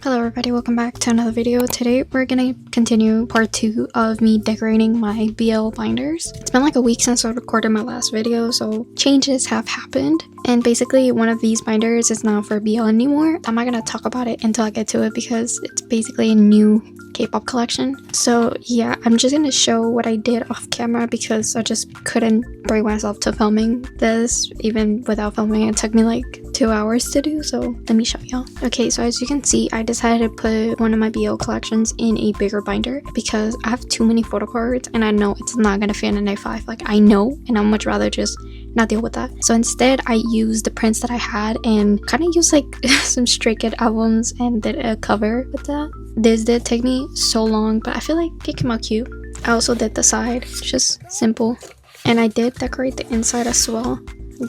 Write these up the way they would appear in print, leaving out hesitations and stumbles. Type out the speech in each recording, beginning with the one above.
Hello everybody, welcome back to another video. Today we're gonna continue part 2 of me decorating my BL binders. It's been like a week since I recorded my last video, so changes have happened. And basically one of these binders is not for BL anymore. I'm not gonna talk about it until I get to it because it's basically a new K-pop collection. So yeah, I'm just gonna show what I did off camera because I just couldn't bring myself to filming this. Even without filming, it took me like 2 hours to do, so let me show y'all. Okay, so as you can see, I decided to put one of my BL collections in a bigger binder because I have too many photo cards and I know it's not gonna fit in an A5. Like, I know, and I'd much rather just not deal with that. So instead I used the prints that I had and kind of used like some Stray Kid albums and did a cover with that. This did take me so long, but I feel like it came out cute. I also did the side, just simple, and I did decorate the inside as well.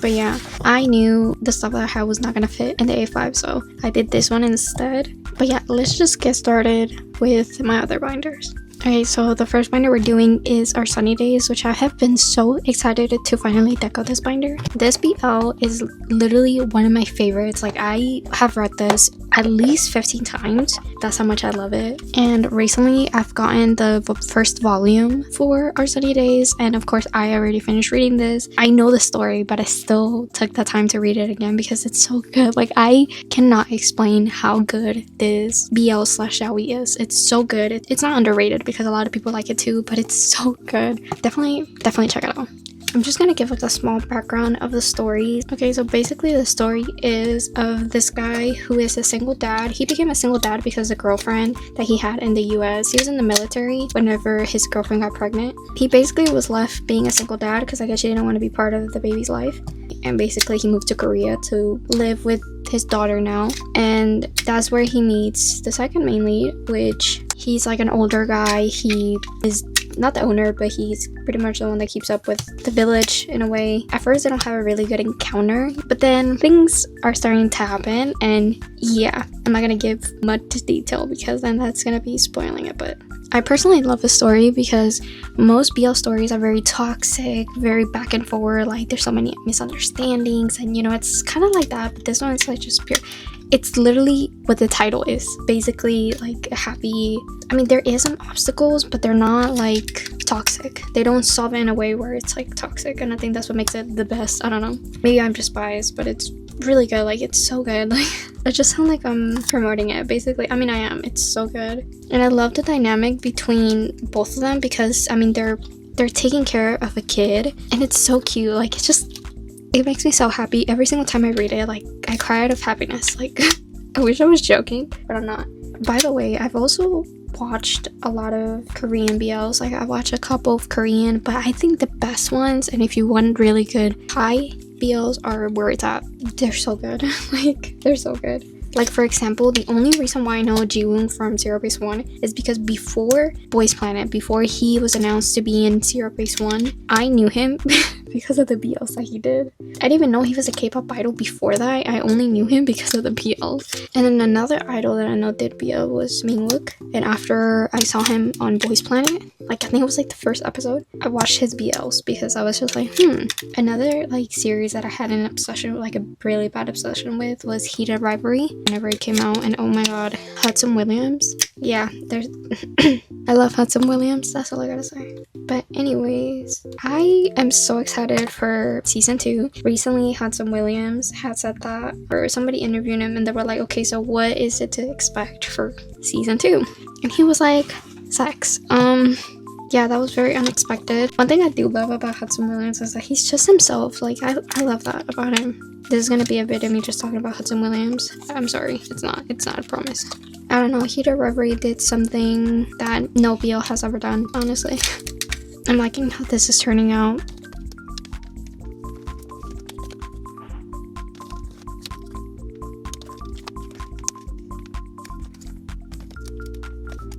But yeah, I knew the stuff that I had was not gonna fit in the A5, so I did this one instead. But yeah, let's just get started with my other binders. Okay, so the first binder we're doing is our Sunny Days, which I have been so excited to finally deco this binder. This BL is literally one of my favorites. Like, I have read this at least 15 times. That's how much I love it. And recently I've gotten the first volume for our Sunny Days, and of course I already finished reading this. I know the story, but I still took the time to read it again because it's so good. Like, I cannot explain how good this BL slash yaoi is. It's so good. It's not underrated because a lot of people like it too, but it's so good. Definitely check it out. I'm just gonna give like a small background of the story. Okay, so basically the story is of this guy who is a single dad. He became a single dad because the girlfriend that he had in the US, he was in the military whenever his girlfriend got pregnant. He basically was left being a single dad because I guess he didn't want to be part of the baby's life. And basically he moved to Korea to live with his daughter now, and that's where he meets the second main lead, which he's like an older guy. He is not the owner, but he's pretty much the one that keeps up with the village in a way. At first they don't have a really good encounter, but then things are starting to happen, and yeah, I'm not gonna give much detail because then that's gonna be spoiling it. But I personally love this story because most BL stories are very toxic, very back and forward. Like, there's so many misunderstandings, and you know, it's kind of like that, but this one is like just pure. It's literally what the title is, basically like a happy. I mean, there is some obstacles, but they're not like toxic. They don't solve it in a way where it's like toxic, and I think that's what makes it the best. I don't know, maybe I'm just biased, but it's really good. Like, it's so good. Like, I just sound like I'm promoting it basically. I mean, I am. It's so good, and I love the dynamic between both of them because I mean, they're taking care of a kid, and it's so cute. Like, it's just, it makes me so happy every single time I read it. Like, I cry out of happiness. Like, I wish I was joking, but I'm not. By the way, I've also watched a lot of Korean BLs. Like, I watched a couple of Korean, but I think the best ones, and if you want really good Thai BLs, are where it's at. They're so good. Like, they're so good. Like, for example, the only reason why I know Jiyu from Zero Base One is because before Boys Planet, before he was announced to be in Zero Base One, I knew him because of the BLs that he did. I didn't even know he was a K-pop idol before that. I only knew him because of the BLs. And then another idol that I know did BL was Mingwook. And after I saw him on Boys Planet, like, I think it was like the first episode, I watched his BLs because I was just like, Another like series that I had an obsession, like a really bad obsession with, was Heated Rivalry whenever it came out. And oh my god, Hudson Williams. Yeah, there's I love Hudson Williams. That's all I gotta say. But anyways, I am so excited for season 2. Recently, Hudson Williams had said that, or somebody interviewed him and they were like, okay, so what is it to expect for season 2? And he was like, sex. Yeah, that was very unexpected. One thing I do love about Hudson Williams is that he's just himself. Like, I love that about him. This is gonna be a bit of me just talking about Hudson Williams. I'm sorry, it's not, I promise. I don't know, Heated Reverie did something that no BL has ever done, honestly. I'm liking how this is turning out.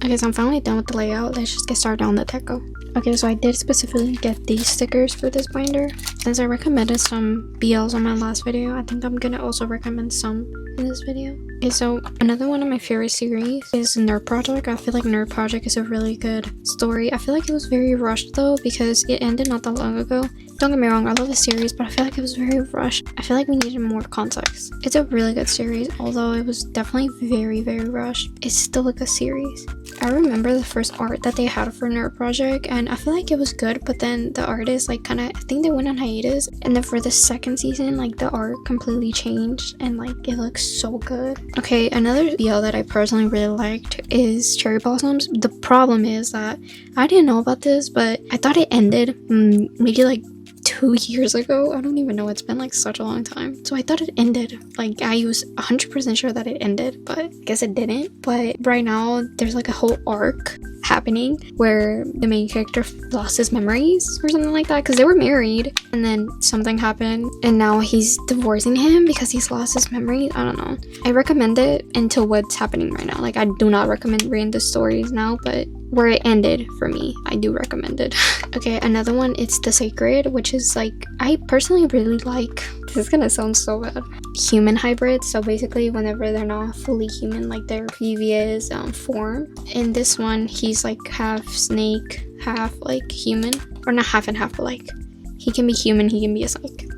Okay, so I'm finally done with the layout. Let's just get started on the deco. Okay, so I did specifically get these stickers for this binder. Since I recommended some BLs on my last video, I think I'm gonna also recommend some in this video. Okay, so another one of my favorite series is Nerd Project. I feel like Nerd Project is a really good story. I feel like it was very rushed though because it ended not that long ago. Don't get me wrong, I love the series, but I feel like it was very rushed. I feel like we needed more context. It's a really good series, although it was definitely very rushed. It's still a good series. I remember the first art that they had for Nerd Project, and I feel like it was good, but then the artist like kind of, I think they went on hiatus, and then for the second season, like the art completely changed, and like it looks so good. Okay, another BL that I personally really liked is Cherry Blossoms. The problem is that I didn't know about this, but I thought it ended maybe like 2 years ago. I don't even know, it's been like such a long time. So I thought it ended, like I was 100% sure that it ended, but I guess it didn't. But right now there's like a whole arc happening where the main character lost his memories or something like that, because they were married and then something happened and now he's divorcing him because he's lost his memories. I don't know. I recommend it until what's happening right now. Like I do not recommend reading the stories now, but where it ended for me, I do recommend it. Okay, another one, it's The Sacred, which is like, I personally really like, this is gonna sound so bad, human hybrids. So basically whenever they're not fully human, like their previous form. In this one, he's like half snake, half like human, or not half and half, but like he can be human, he can be a snake.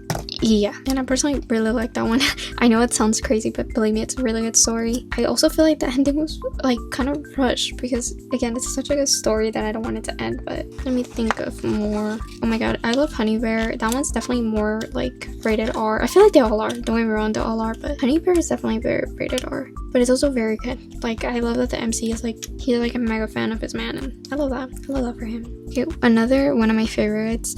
Yeah, and I personally really like that one. I know it sounds crazy, but believe me, it's a really good story. I also feel like the ending was like kind of rushed because again, it's such a good story that I don't want it to end. But let me think of more. Oh my god, I love Honey Bear. That one's definitely more like rated R. I feel like they all are, don't get me wrong, they all are, but Honey Bear is definitely very rated R, but it's also very good. Like I love that the MC is like, he's like a mega fan of his man, and I love that for him. Okay, another one of my favorites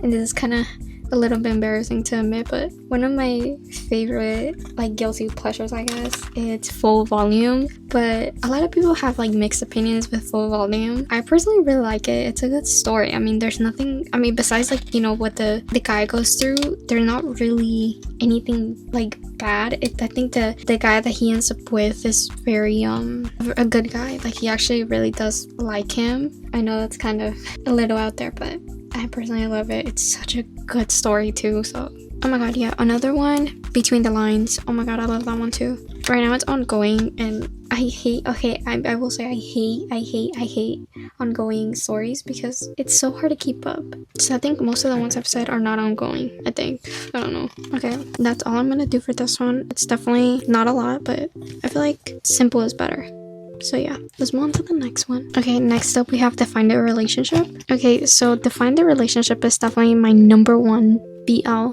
and this is kind of a little bit embarrassing to admit, but one of my favorite like guilty pleasures, I guess, it's Full Volume. But a lot of people have like mixed opinions with Full Volume. I personally really like it. It's a good story. I mean, there's nothing, I mean, besides like, you know, what the guy goes through, there's not really anything like bad. I think the guy that he ends up with is very a good guy. Like he actually really does like him. I know that's kind of a little out there, but I personally love it. It's such a good story too. So oh my god, yeah, another one, Between the Lines. Oh my god, I love that one too. Right now it's ongoing and I hate, okay, I will say I hate ongoing stories because it's so hard to keep up. So I think most of the ones I've said are not ongoing, I think. I don't know. Okay, that's all I'm gonna do for this one. It's definitely not a lot, but I feel like simple is better. So yeah, let's move on to the next one. Okay, next up we have Define the Relationship. Okay, so Define the Relationship is definitely my #1 BL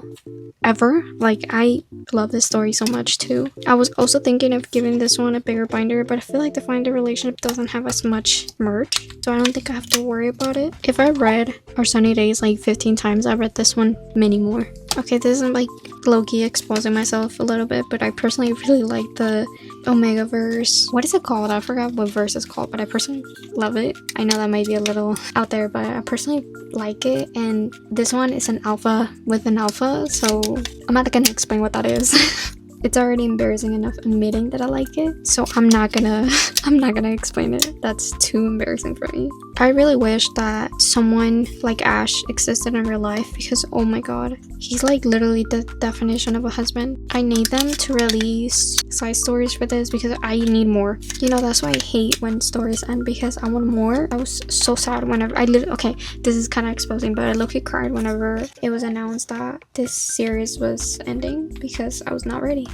ever. Like I love this story so much too. I was also thinking of giving this one a bigger binder, but I feel like Define the Relationship doesn't have as much merch, so I don't think I have to worry about it. If I read Our Sunny Days like 15 times, I read this one many more. Okay, this is like low-key exposing myself a little bit, but I personally really like the Omega verse. What is it called? I forgot what verse it's called, but I personally love it. I know that might be a little out there, but I personally like it. And this one is an alpha with an alpha, so I'm not gonna explain what that is. It's already embarrassing enough admitting that I like it, so I'm not gonna explain it. That's too embarrassing for me. I really wish that someone like Ash existed in real life because oh my god, he's like literally the definition of a husband. I need them to release side stories for this because I need more. You know, that's why I hate when stories end because I want more. I was so sad whenever okay, this is kind of exposing, but I low-key cried whenever it was announced that this series was ending because I was not ready.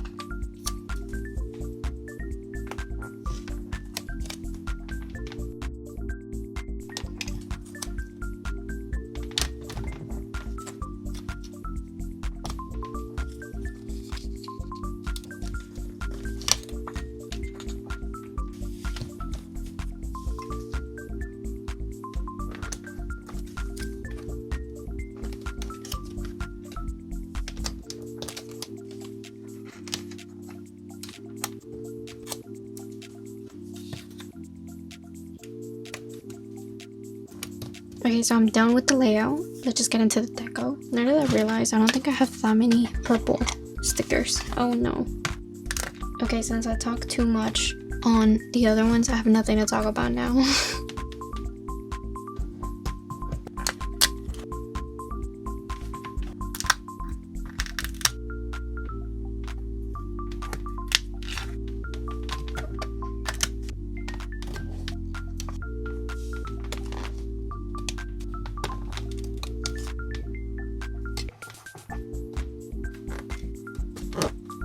Okay, so I'm done with the layout. Let's just get into the deco. Now that I realize, I don't think I have that many purple stickers. Oh no. Okay, since I talk too much, on the other ones, I have nothing to talk about now.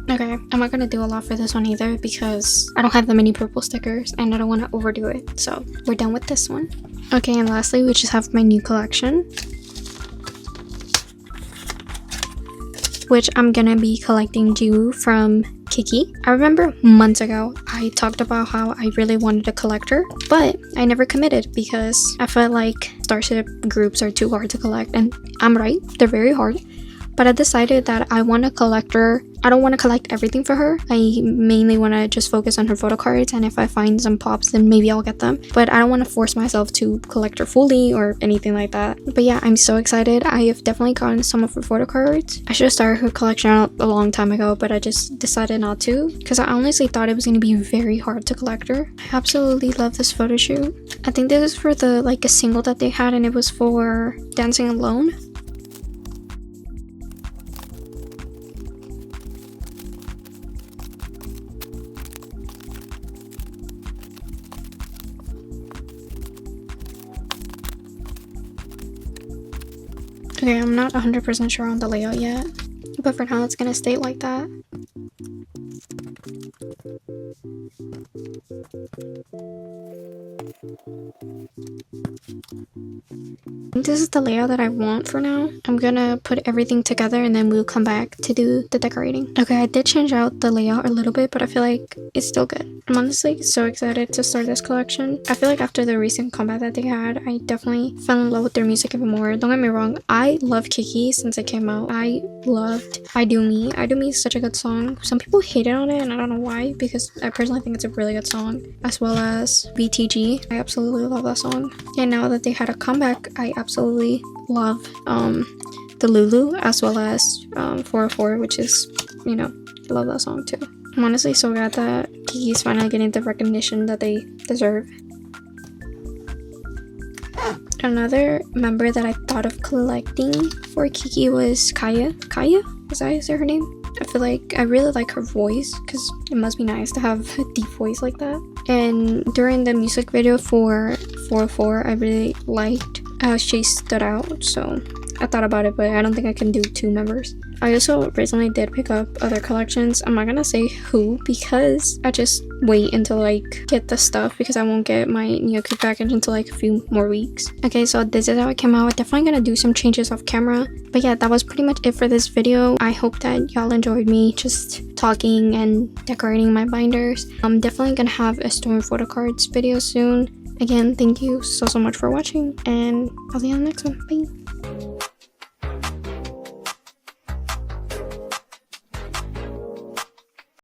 Okay, I'm not gonna do a lot for this one either because I don't have that many purple stickers and I don't want to overdo it. So we're done with this one. Okay, and lastly, we just have my new collection, which I'm gonna be collecting jiyu from Kiiikii. I remember months ago I talked about how I really wanted to collect her, but I never committed because I felt like starship groups are too hard to collect, and I'm right, they're very hard. But I decided that I want to collect her. I don't want to collect everything for her. I mainly want to just focus on her photo cards, and if I find some pops, then maybe I'll get them. But I don't want to force myself to collect her fully or anything like that. But yeah, I'm so excited. I have definitely gotten some of her photo cards. I should have started her collection a long time ago, but I just decided not to because I honestly thought it was going to be very hard to collect her. I absolutely love this photo shoot. I think this is for the a single that they had, and it was for Dancing Alone. Okay, I'm not 100% sure on the layout yet, but for now it's gonna stay like that. I think this is the layout that I want for now. I'm gonna put everything together and then we'll come back to do the decorating. Okay, I did change out the layout a little bit, but I feel like it's still good. I'm honestly so excited to start this collection. I feel like after the recent comeback that they had, I definitely fell in love with their music even more. Don't get me wrong, I love kiiikii since it came out. I loved I Do Me. I Do Me is such a good song. Some people hated on it and I don't know why, because I personally think it's a really good song. As well as BTG. I absolutely love that song. And now that they had a comeback, I absolutely love the Lulu as well as 404, which is, I love that song too. I'm honestly so glad that kiiikii's finally getting the recognition that they deserve. Another member that I thought of collecting for kiiikii was Kaya. Kaya? Is that her name? I feel like I really like her voice because it must be nice to have a deep voice like that. And during the music video for 404, I really liked how she stood out, so I thought about it, but I don't think I can do 2 members. I also recently did pick up other collections. I'm not gonna say who because I just wait until get the stuff because I won't get my Nyoku package until a few more weeks. Okay, so this is how it came out. Definitely gonna do some changes off camera, but yeah, that was pretty much it for this video. I hope that y'all enjoyed me just talking and decorating my binders. I'm definitely gonna have a Storm photo cards video soon. Again, thank you so much for watching, and I'll see you on the next one. Bye.